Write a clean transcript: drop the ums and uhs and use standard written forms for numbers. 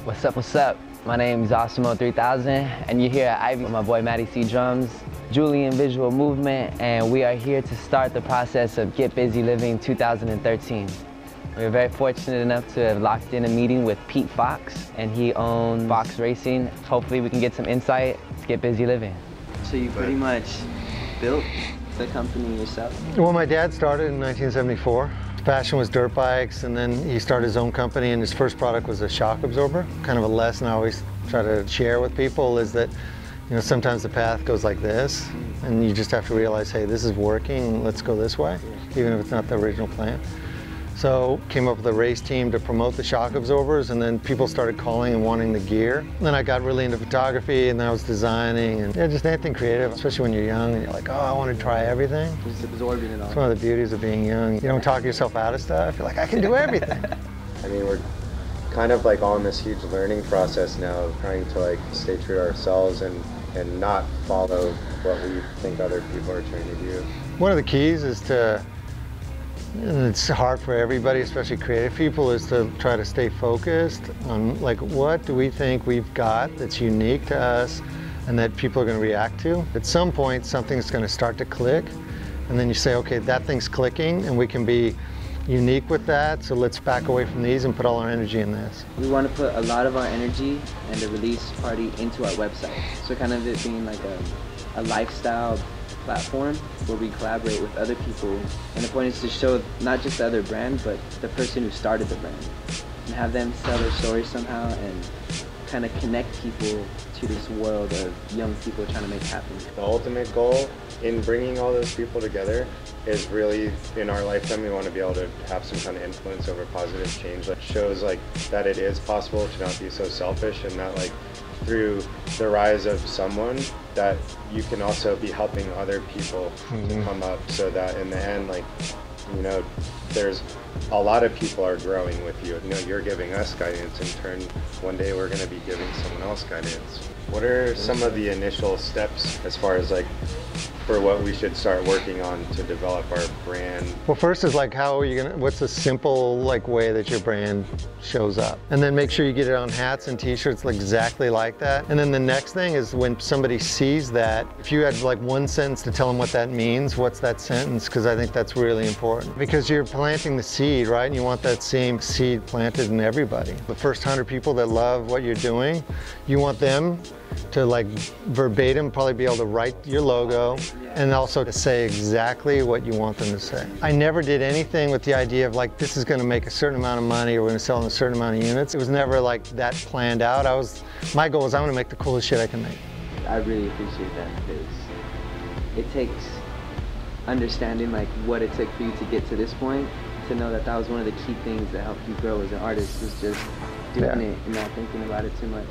What's up, what's up? My name is Asumo 3000, and you're here at IVI with my boy Matty C Drums, Julian Visual Movement, and we are here to start the process of Get Busy Living 2013. We're very fortunate enough to have locked in a meeting with Pete Fox, and he owns Fox Racing. Hopefully we can get some insight to Get Busy Living. So you pretty much built the company yourself? Well, my dad started in 1974. His passion was dirt bikes, and then he started his own company, and his first product was a shock absorber. Kind of a lesson I always try to share with people is that, you know, sometimes the path goes like this, and you just have to realize, hey, this is working, let's go this way, even if it's not the original plan. So came up with a race team to promote the shock absorbers, and then people started calling and wanting the gear. And then I got really into photography, and then I was designing, and yeah, just anything creative, especially when you're young and you're like, oh, I want to try everything. Just absorbing it all. It's one of the beauties of being young. You don't talk yourself out of stuff. You're like, I can do everything. I mean, we're kind of like on this huge learning process now of trying to like stay true to ourselves and not follow what we think other people are trying to do. One of the keys is to, and it's hard for everybody, especially creative people, is to try to stay focused on like, what do we think we've got that's unique to us and that people are going to react to. At some point, something's going to start to click, and then you say, okay, that thing's clicking and we can be unique with that, so let's back away from these and put all our energy in this. We want to put a lot of our energy and the release party into our website. So kind of it being like a lifestyle platform where we collaborate with other people, and the point is to show not just the other brand but the person who started the brand and have them tell their story somehow and kind of connect people to this world of young people trying to make it happen. The ultimate goal in bringing all those people together is really, in our lifetime, we want to be able to have some kind of influence over positive change that shows like that it is possible to not be so selfish, and that like through the rise of someone that you can also be helping other people to come up, so that in the end, like, you know, there's a lot of people are growing with you. You know, you're giving us guidance. In turn, one day we're going to be giving someone else guidance. What are some of the initial steps as far as like for what we should start working on to develop our brand? Well, first is like, how are you gonna, what's a simple like way that your brand shows up? And then make sure you get it on hats and t-shirts exactly like that. And then the next thing is when somebody sees that, if you had like one sentence to tell them what that means, what's that sentence? Because I think that's really important. Because you're planting the seed, right? And you want that same seed planted in everybody. The first 100 people that love what you're doing, you want them to like verbatim probably be able to write your logo and also to say exactly what you want them to say. I never did anything with the idea of like, this is going to make a certain amount of money or we're going to sell in a certain amount of units. It was never like that planned out. My goal was I want to make the coolest shit I can make. I really appreciate that because it takes understanding like what it took for you to get to this point, to know that that was one of the key things that helped you grow as an artist, was just doing it and not thinking about it too much.